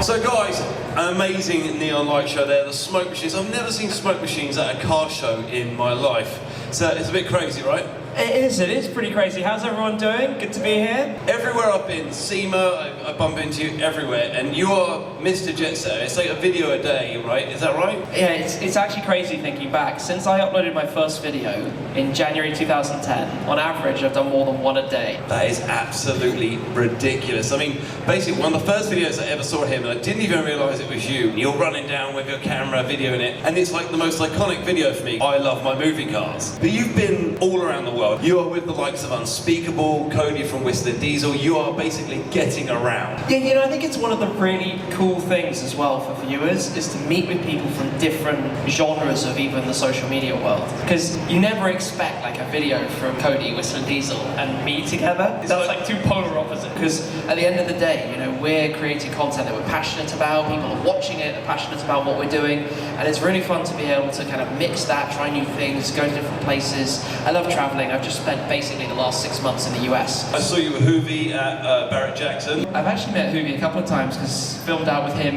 So guys, an amazing neon light show there, the smoke machines. I've never seen smoke machines at a car show in my life. So it's a bit crazy, right? It is pretty crazy. How's everyone doing? Good to be here. Everywhere I've been, SEMA, I bump into you everywhere, and you are Mr. Jet Setter. It's like a video a day, right? Is that right? Yeah, it's actually crazy thinking back. Since I uploaded my first video in January 2010, on average I've done more than one a day. That is absolutely ridiculous. I mean, basically one of the first videos I ever saw of him, and I didn't even realise it was you. You're running down with your camera, videoing it, and it's like the most iconic video for me. I love my movie cars. But you've been all around the world. You are with the likes of Unspeakable, Cody from Whistler Diesel. You are basically getting around. Yeah, you know, I think it's one of the really cool things as well for viewers is to meet with people from different genres of even the social media world. Because you never expect like a video from Cody, Whistler Diesel, and me together. That's like two polar opposites. Because at the end of the day, you know, we're creating content that we're passionate about, people are watching it, are passionate about what we're doing, and it's really fun to be able to kind of mix that, try new things, go to different places. I love traveling. I've just spent basically the last 6 months in the US. I saw you with Hoovie at Barrett Jackson. I've actually met Hoovie a couple of times because filmed out with him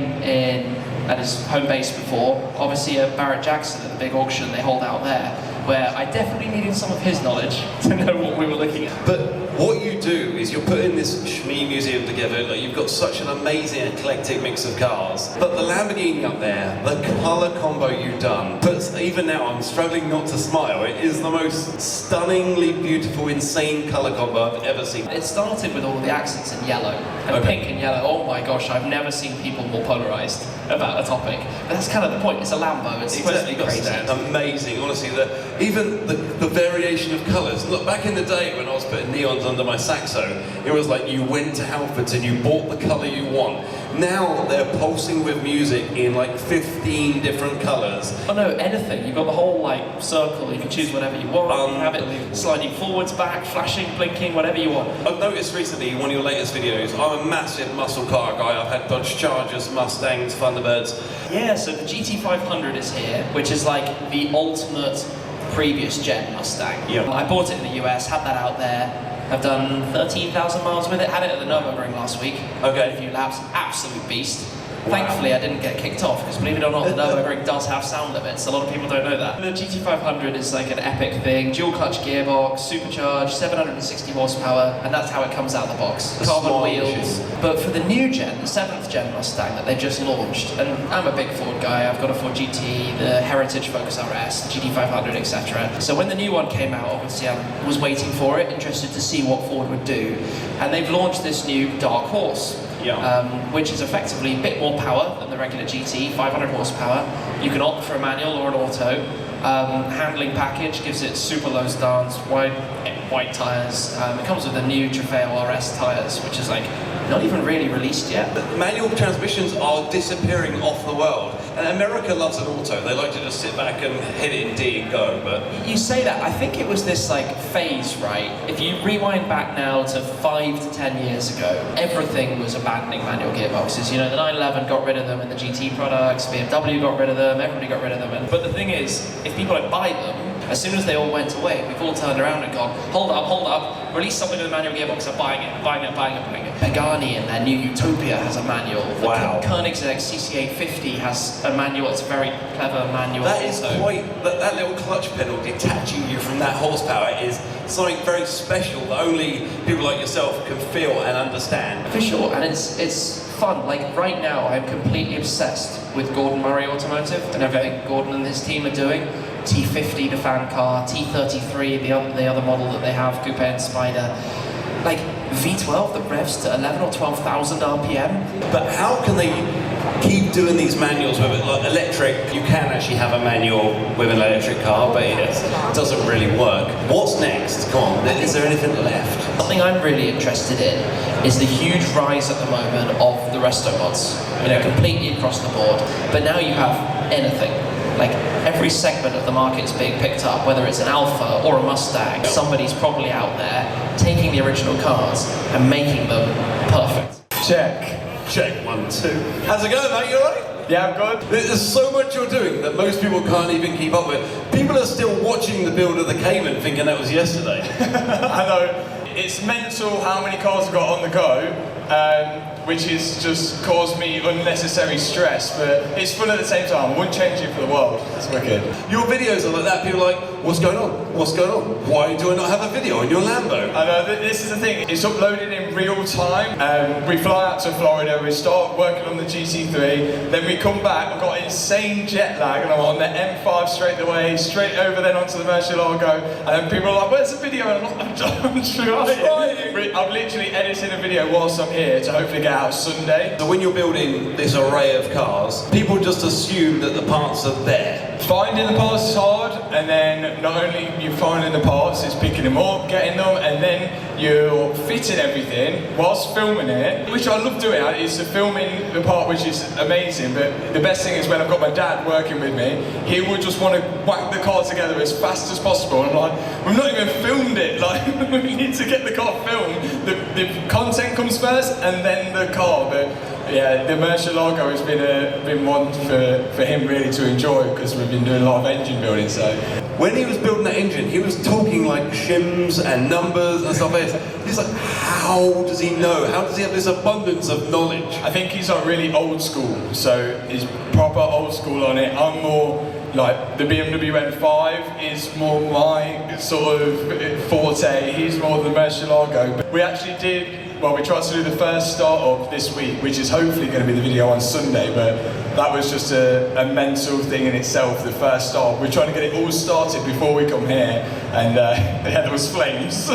at his home base before. Obviously at Barrett Jackson at the big auction they hold out there, where I definitely needed some of his knowledge to know what we were looking at. But what you do is you're putting this Shmee museum together. Like, you've got such an amazing eclectic mix of cars. But the Lamborghini up there, the colour combo you've done, but even now I'm struggling not to smile. It is the most stunningly beautiful, insane colour combo I've ever seen. It started with all the accents in yellow, and pink and yellow. Oh my gosh, I've never seen people more polarised about a topic. But that's kind of the point. It's a Lambo. It's supposed to be crazy. Amazing, honestly. Even the variation of colours. Look, back in the day when I was putting neons under my Saxo, it was like you went to Halfords and you bought the colour you want. Now they're pulsing with music in like 15 different colours. Oh no, anything. You've got the whole like circle, you can choose whatever you want. You have it sliding forwards, back, flashing, blinking, whatever you want. I've noticed recently in one of your latest videos, I'm a massive muscle car guy. I've had Dodge Chargers, Mustangs, Thunderbirds. Yeah, so the GT500 is here, which is like the ultimate previous gen Mustang. Yeah. I bought it in the US, had that out there. I've done 13,000 miles with it, had it at the Nürburgring last week. Okay. A few laps, absolute beast. Wow. Thankfully I didn't get kicked off, because believe it or not, the Nürburgring does have sound limits. A lot of people don't know that. The GT500 is like an epic thing, dual clutch gearbox, supercharged, 760 horsepower, and that's how it comes out of the box. Carbon wheels. But for the new gen, the 7th gen Mustang that they just launched, and I'm a big Ford guy, I've got a Ford GT, the Heritage Focus RS, the GT500, etc. So when the new one came out, obviously I was waiting for it, interested to see what Ford would do. And they've launched this new Dark Horse. Yeah. Which is effectively a bit more power than the regular GT, 500 horsepower. You can opt for a manual or an auto. Handling package gives it super low stance, white tyres. It comes with the new Trofeo RS tyres, which is like not even really released yet. The manual transmissions are disappearing off the world, and America loves an auto. They like to just sit back and hit it in D and go. But you say that, I think it was this like phase, right? If you rewind back now to 5 to 10 years ago, everything was abandoning manual gearboxes. You know, the 911 got rid of them in the GT products, BMW got rid of them, everybody got rid of them. But the thing is, if people don't buy them, as soon as they all went away, we've all turned around and gone, hold up, release something with a manual gearbox, I'm buying it. Pagani and their new Utopia has a manual. Wow. The Koenigsegg CC850 has a manual, it's a very clever manual. that is that little clutch pedal detaching you from that horsepower is something very special that only people like yourself can feel and understand. For sure, and it's fun. Like right now, I'm completely obsessed with Gordon Murray Automotive and everything Gordon and his team are doing. T50, the fan car, T33, the other model that they have, Coupe and Spider. Like V12 that revs to 11 or 12,000 RPM. But how can they keep doing these manuals with it? Like electric, you can actually have a manual with an electric car, but it doesn't really work. What's next? Come on, is there anything left? Something I'm really interested in is the huge rise at the moment of the Restomods. You know, completely across the board. But now you have anything. Like every segment of the market is being picked up, whether it's an Alfa or a Mustang. Somebody's probably out there taking the original cars and making them perfect. Check. Check, 1, 2. How's it going, mate? You alright? Yeah, I'm good. There's so much you're doing that most people can't even keep up with. People are still watching the build of the Cayman thinking that was yesterday. I know. it's mental how many cars I've got on the go, which has just caused me unnecessary stress, but it's fun at the same time. I wouldn't change it for the world. It's wicked. Your videos are like that. People are like, what's going on? What's going on? Why do I not have a video on your Lambo? I know, this is the thing. It's uploaded in real time. We fly out to Florida, we start working on the GT3, then we come back, I've got insane jet lag, and I'm on the M5 straight away, straight over then onto the Murcielago, and then people are like, where's the video? And I'm like, I'm trying. I'm literally editing a video whilst I'm here to hopefully get out Sunday. So when you're building this array of cars, people just assume that the parts are there. Finding the parts is hard, and then not only you finding the parts, it's picking them up, getting them, and then you're fitting everything whilst filming it, which I love doing. It's the filming the part which is amazing, but the best thing is when I've got my dad working with me, he would just want to whack the car together as fast as possible, and I'm like, we've not even filmed it, like, we need to get the car filmed. The content comes first, and then the car, but yeah, the Murcielago has been one for him really to enjoy, because we've been doing a lot of engine building, so. When he was building that engine, he was talking like shims and numbers and stuff like this. He's like, how does he know? How does he have this abundance of knowledge? I think he's like really old school, so he's proper old school on it. I'm more like, the BMW M5 is more my sort of forte. He's more the Murcielago. But we actually did, well, we tried to do the first start of this week, which is hopefully going to be the video on Sunday, but that was just a mental thing in itself, the first start. We're trying to get it all started before we come here, and yeah, there was flames.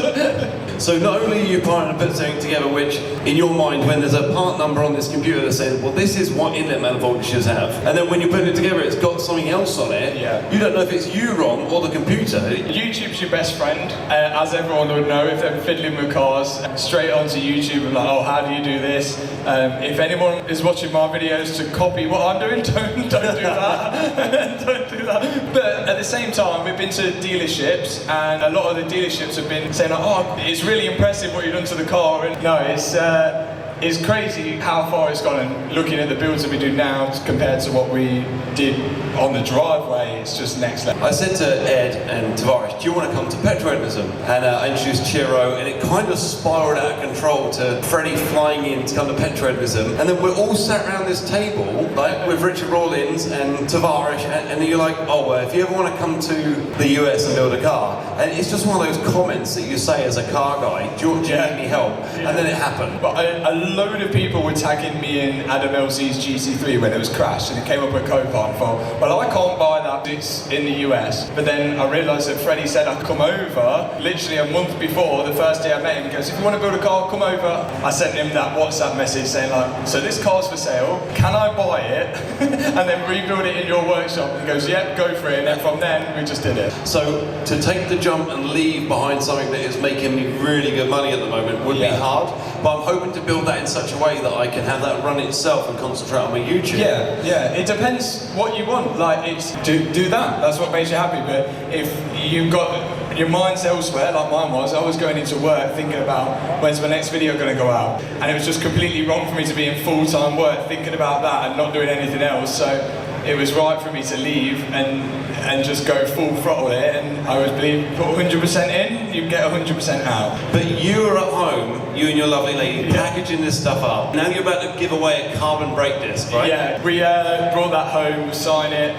So not only are you trying to put something together which, in your mind, when there's a part number on this computer that says, well, this is what inlet manifold should have, and then when you put it together, it's got something else on it, yeah. You don't know if it's you wrong or the computer. YouTube's your best friend, as everyone would know if they're fiddling with cars. Straight onto YouTube and like, oh, how do you do this? If anyone is watching my videos to copy what I'm doing, don't do that. Don't do that. But at the same time, we've been to dealerships, and a lot of the dealerships have been saying like, oh, it's really impressive what you've done to the car. And no, it's crazy how far it's gone, and looking at the builds that we do now compared to what we did on the driveway, it's just next level. I said to Ed and Tavares, do you want to come to Petrolheadonism? And I introduced Chiro, and it kind of spiraled out of control to Freddie flying in to come to Petrolheadonism. And then we're all sat around this table, like with Richard Rawlins and Tavares, and you're like, oh, well, if you ever want to come to the US and build a car, and it's just one of those comments that you say as a car guy, do you need any help? Yeah. And then it happened. But a load of people were tagging me in Adam LC's GT3 when it was crashed, and it came up with Copart, and thought, well, I can't buy that, it's in the US. But then I realised that Freddie said I'd come over, literally a month before, the first day I met him. He goes, if you want to build a car, come over. I sent him that WhatsApp message saying like, so this car's for sale, can I buy it and then rebuild it in your workshop? And he goes, yep, go for it. And then from then, we just did it. So to take the jump and leave behind something that is making me really good money at the moment would be hard, but I'm hoping to build that in such a way that I can have that run itself and concentrate on my YouTube. Yeah, it depends what you want. Like, it's do that. That's what makes you happy. But if you've got your mind's elsewhere, like mine was, I was going into work thinking about when's my next video going to go out, and it was just completely wrong for me to be in full-time work thinking about that and not doing anything else. So it was right for me to leave and just go full throttle it, and I always believe put 100% in, you get 100% out. But you are at home, you and your lovely lady, packaging this stuff up. Now you're about to give away a carbon brake disc, right? Yeah, we brought that home, sign it,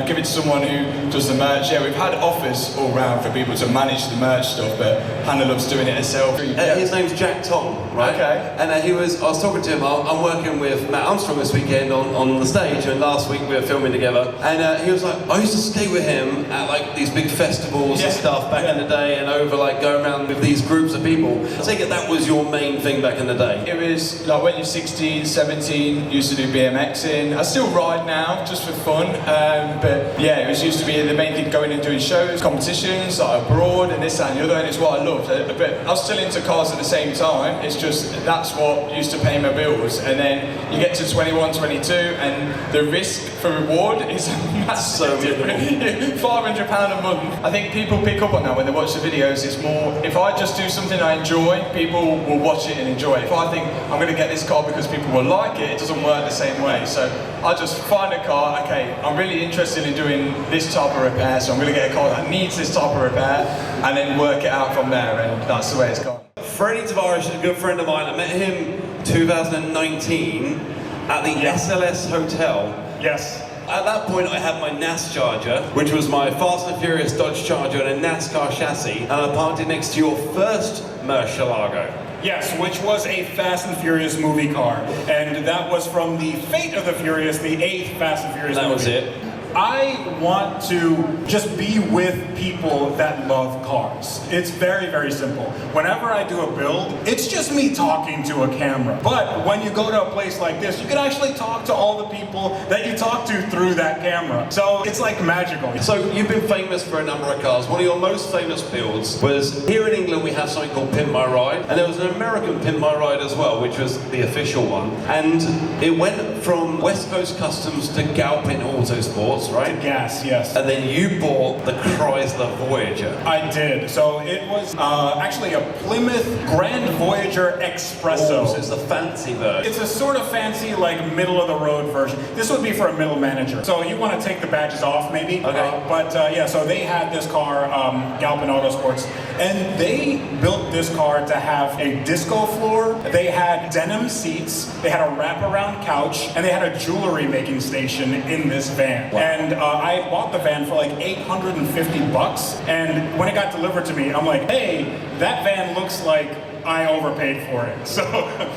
give it to someone who does the merch. Yeah, we've had offers all round for people to manage the merch stuff, but Hannah loves doing it herself. His name's Jack Tom, right? Okay. And I was talking to him, I'm working with MatArmstrong this weekend on the stage, and last week we were filming together, and he was like, I used to skate with him at like these big festivals and stuff back in the day, and over like going around with these groups of people. I take it that was your main thing back in the day? It was like when you're 16, 17, used to do BMXing. I still ride now, just for fun, but yeah, it was used to be the main thing, going and doing shows, competitions, like abroad and this and the other, and it's what I loved. But I was still into cars at the same time, it's just that's what used to pay my bills. And then you get to 21, 22, and the risk for reward is massive. £500 a month. I think people pick up on that when they watch the videos. It's more, if I just do something I enjoy, people will watch it and enjoy it. If I think I'm going to get this car because people will like it, it doesn't work the same way. So I just find a car, okay, I'm really interested in doing this type of repair, so I'm going to get a car that needs this type of repair, and then work it out from there, and that's the way it's gone. Freddie Tavares is a good friend of mine. I met him 2019 at the SLS Hotel. Yes. At that point, I had my NAS Charger, which was my Fast and Furious Dodge Charger and a NASCAR chassis, and I parked it next to your first Murcielago. Yes, which was a Fast and Furious movie car. And that was from the Fate of the Furious, the 8th Fast and Furious movie. That was it. I want to just be with people that love cars. It's very, very simple. Whenever I do a build, it's just me talking to a camera. But when you go to a place like this, you can actually talk to all the people that you talk to through that camera. So it's like magical. So you've been famous for a number of cars. One of your most famous builds was, here in England we have something called Pimp My Ride, and there was an American Pimp My Ride as well, which was the official one. And it went from West Coast Customs to Galpin Autosports, right? Gas, yes. And then you bought the Chrysler Voyager. I did. So it was actually a Plymouth Grand Voyager Expresso. Oh, so it's the fancy version. It's a sort of fancy, like, middle-of-the-road version. This would be for a middle manager. So you want to take the badges off, maybe. Okay. Yeah, so they had this car, Galpin Autosports, and they built this car to have a disco floor. They had denim seats. They had a wraparound couch, and they had a jewelry making station in this van. Wow. And I bought the van for like $850, and when it got delivered to me, I'm like, hey, that van looks like I overpaid for it. So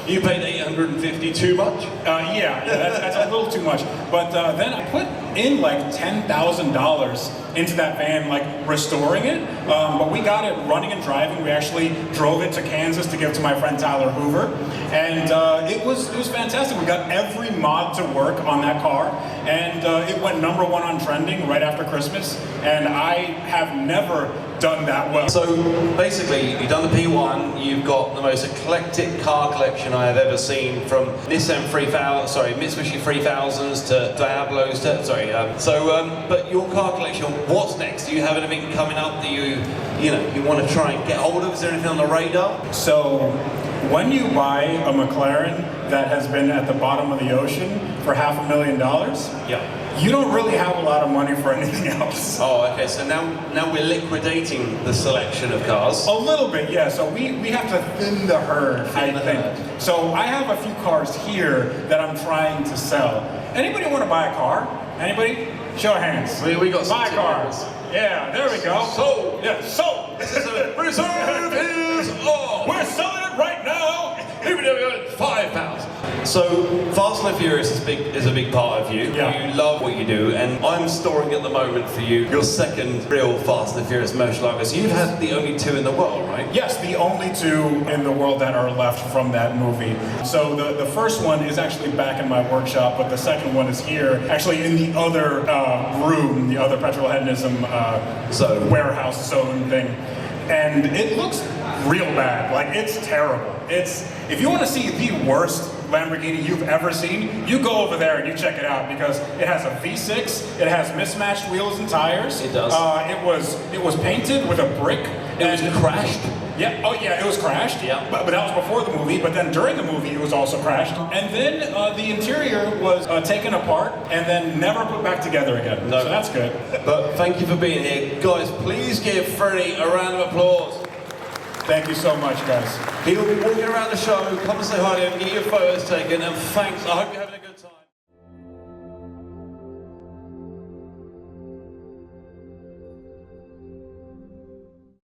you paid $850 too much? Yeah, that's a little too much. But then I put in like $10,000 into that van, like restoring it. But we got it running and driving. We actually drove it to Kansas to give to my friend Tyler Hoover, and it was fantastic. We got every mod to work on that car, and it went #1 on trending right after Christmas. And I have never done that well. So basically, you've done the P1. You've got the most eclectic car collection I have ever seen, from Nissan 3000, Mitsubishi 3000s to Diablos. But your car collection, what's next? Do you have anything coming up that you want to try and get hold of? Is there anything on the radar? So, when you buy a McLaren that has been at the bottom of the ocean for $500,000, yeah, you don't really have a lot of money for anything else. Oh, okay. So now we're liquidating the selection of cars. A little bit, yeah. So we have to thin the herd, I think. So I have a few cars here that I'm trying to sell. Anybody want to buy a car? Anybody? Show of hands. We got some buy cars. Yeah, there we go. So yeah, so this is a reserve is on. We're selling it right now. Here we go, £5. So Fast and Furious is a big part of you. Yeah. You love what you do, and I'm storing at the moment for you your second real Fast and Furious Murcielago. So you've had the only two in the world, right? Yes, the only two in the world that are left from that movie. So the first one is actually back in my workshop, but the second one is here, actually in the other room, the other Petrolheadonism warehouse zone thing. And it looks real bad. Like, it's terrible. If you want to see the worst Lamborghini you've ever seen, you go over there and you check it out, because it has a V6, it has mismatched wheels and tires. It does. It was painted with a brick. It was crashed. Yeah, oh yeah, it was crashed. Yeah. But that was before the movie, but then during the movie it was also crashed. And then the interior was taken apart and then never put back together again. No. So that's good. But thank you for being here. Guys, please give Freddie a round of applause. Thank you so much, guys. He'll be walking around the show, come and say hi to him, get your photos taken, and thanks. I hope you're having a good